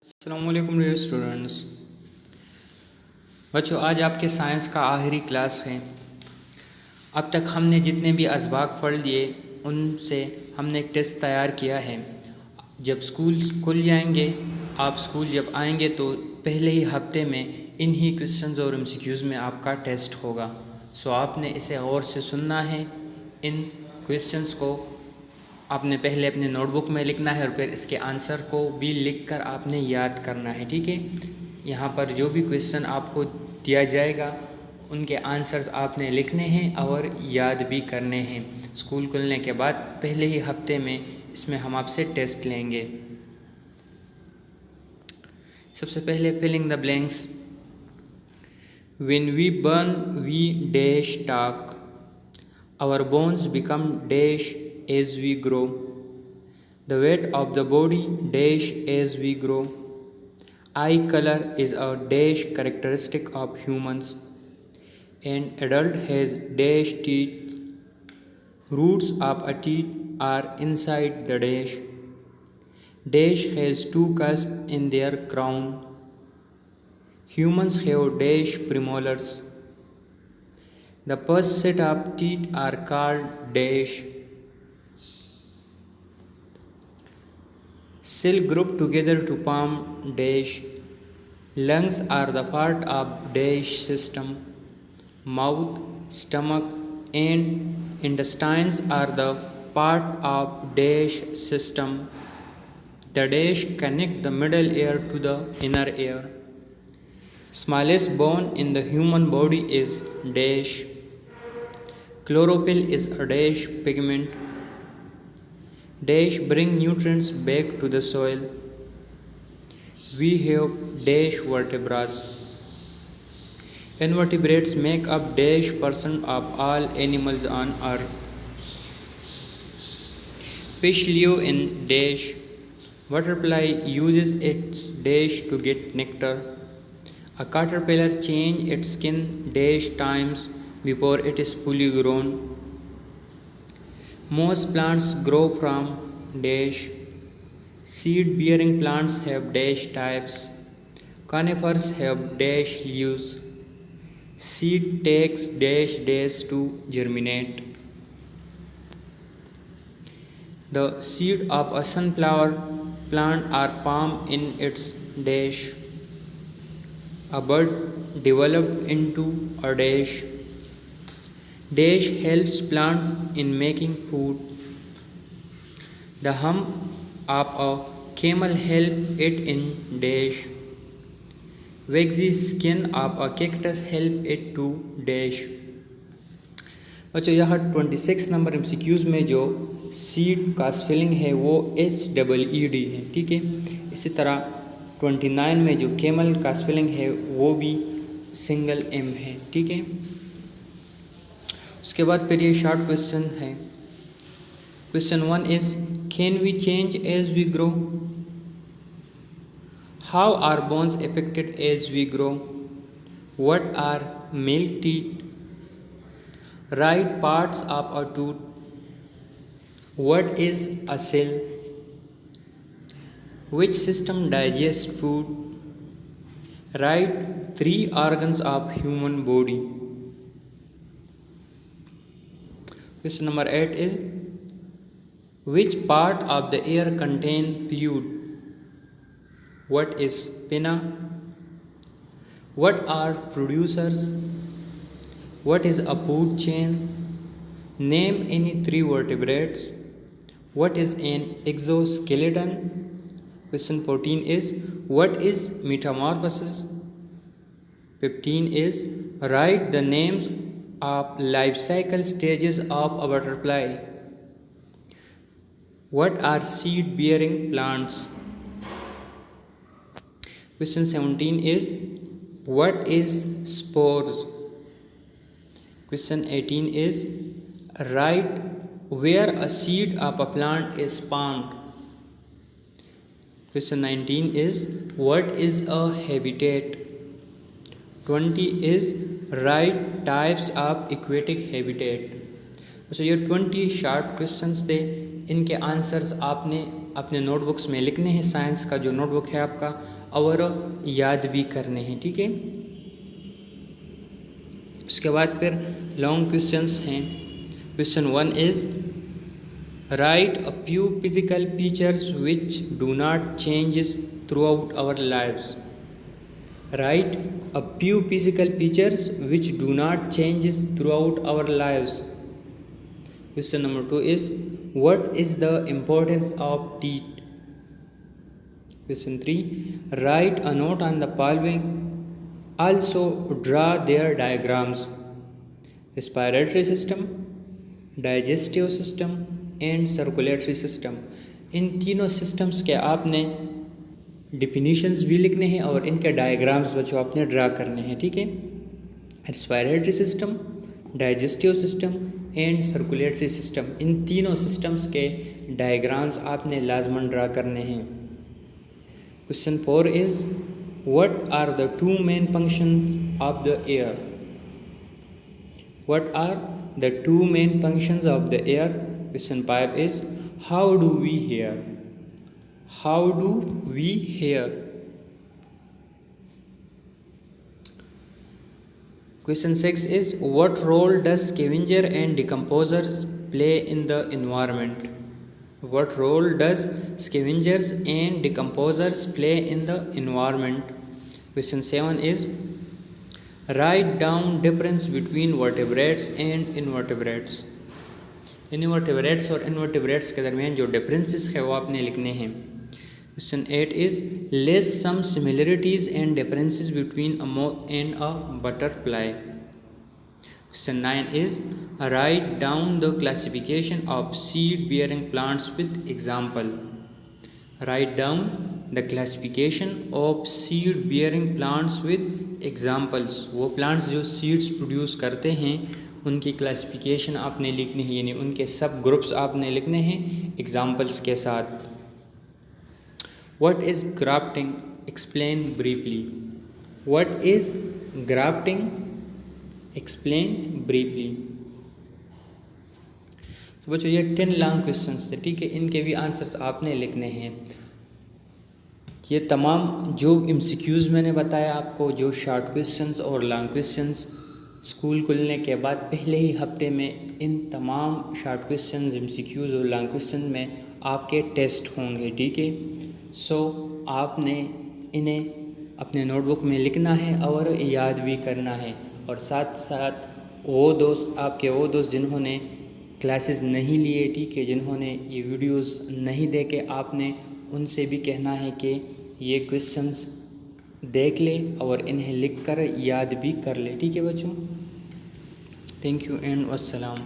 अस्सलामुअलैकुम dear students. बच्चों, आज आपके साइंस का आखिरी क्लास है। अब तक हमने जितने भी असबाक पढ़ लिए उनसे हमने एक टेस्ट तैयार किया है। जब स्कूल खुल जाएंगे, आप स्कूल जब आएंगे तो पहले ही हफ्ते में इन्हीं क्वेश्चंस और एमसीक्यूज़ में आपका टेस्ट होगा। सो आपने इसे गौर से सुनना है। इन क्वेश्चंस को आपने पहले अपने नोटबुक में लिखना है और फिर इसके आंसर को भी लिखकर आपने याद करना है, ठीक है। यहाँ पर जो भी क्वेश्चन आपको दिया जाएगा उनके आंसर्स आपने लिखने हैं और याद भी करने हैं। स्कूल खुलने के बाद पहले ही हफ्ते में इसमें हम आपसे टेस्ट लेंगे। सबसे पहले filling the blanks. When we burn we dash talk, our bones become dash as we grow. The weight of the body dash as we grow. Eye color is a dash characteristic of humans. An adult has dash teeth. Roots of a teeth are inside the dash. Dash has two cusps in their crown. Humans have dash premolars. The first set of teeth are called dash. Cell group together to form dash. Lungs are the part of dash system. Mouth, stomach and intestines are the part of dash system. The dash connect the middle ear to the inner ear. Smallest bone in the human body is dash. Chlorophyll is a dash pigment. Dash bring nutrients back to the soil. We have dash vertebrae. Invertebrates make up dash percent of all animals on earth. Fish live in dash. Butterfly uses its dash to get nectar. A caterpillar changes its skin dash times before it is fully grown. Most plants grow from dash. Seed-bearing plants have dash types. Conifers have dash leaves. Seed takes dash days to germinate. The seed of a sunflower plant are palm in its dash. A bird developed into a dash. Dash helps plant in making food. The hump of a camel help it in dash. Waxy skin of a cactus help it to dash. अच्छा, यहाँ 26 number MCQs में जो seed का spelling है वो SEED है, ठीक है। इसी तरह 29 में जो कैमल का स्पेलिंग है वो भी सिंगल M है, ठीक है। उसके बाद फिर ये शॉर्ट क्वेश्चन है। Question 1 is can we change as we grow? How are bones affected as we grow? What are milk teeth? Write parts of a tooth. What is a cell? Which system digests food? Write 3 organs of human body. Question number 8 is which part of the air contain fluid? What is pinna? What are producers? What is a food chain? Name any 3 vertebrates. What is an exoskeleton? Question 14 is what is metamorphosis? 15 is write the names of life cycle stages of a butterfly. What are seed bearing plants? Question 17 is what is spores? Question 18 is write where a seed of a plant is formed. Question 19 is what is a habitat? 20 is write types of aquatic habitat. So ये 20 short questions थे इनके answers आपने अपने notebooks में लिखने हैं, science का जो नोटबुक है आपका, और याद भी करने हैं, ठीक है। उसके बाद फिर लॉन्ग क्वेश्चंस हैं। Question 1 is write a few physical features which do not changes throughout our lives. Write a few physical features which do not change throughout our lives. Question number 2 is what is the importance of teeth? Question 3, write a note on the following. Also draw their diagrams. Respiratory system, digestive system and circulatory system. इन तीनों systems के आपने definitions भी लिखने हैं और इनके diagrams बच्चों आपने ड्रा करने हैं, ठीक है। Respiratory system, digestive system and circulatory system, इन तीनों सिस्टम्स के डायग्राम्स आपने लाजमन ड्रा करने हैं। Question 4 is what are the two main function of the air. What are the two main functions of the air. Question 5 is how do we hear. How do we hear? Question 6 is what role does scavenger and decomposers play in the environment? What role does scavengers and decomposers play in the environment? Question 7 is write down difference between vertebrates and invertebrates. Invertebrates और invertebrates के दरमियान जो differences है वो आपने लिखने हैं। Question 8 is list some similarities and differences between a moth and a butterfly. Question 9 is write down the classification of seed bearing plants with example. Write down the classification of seed bearing plants with examples. वो plants जो seeds produce करते हैं उनकी classification आपने लिखनी है, यानी उनके सब ग्रुप्स आपने लिखने हैं एग्जाम्पल्स के साथ। What is grafting? Explain briefly. What is grafting? Explain briefly. तो बच्चों ये 10 लॉन्ग क्वेश्चंस थे, ठीक है। इनके भी आंसर्स आपने लिखने हैं। ये तमाम जो MCQs मैंने बताया आपको, जो शॉर्ट क्वेश्चंस और लॉन्ग क्वेश्चंस, स्कूल खुलने के बाद पहले ही हफ्ते में इन तमाम शॉर्ट क्वेश्चंस, MCQs और लॉन्ग क्वेश्चन में आपके टेस्ट होंगे, ठीक है। सो आपने इन्हें अपने नोटबुक में लिखना है और याद भी करना है, और साथ साथ वो दोस्त जिन्होंने क्लासेस नहीं लिए, ठीक है, जिन्होंने ये वीडियोस नहीं देखे, आपने उनसे भी कहना है कि ये क्वेश्चंस देख ले और इन्हें लिख कर याद भी कर ले, ठीक है बच्चों। थैंक यू एंड अस्सलाम।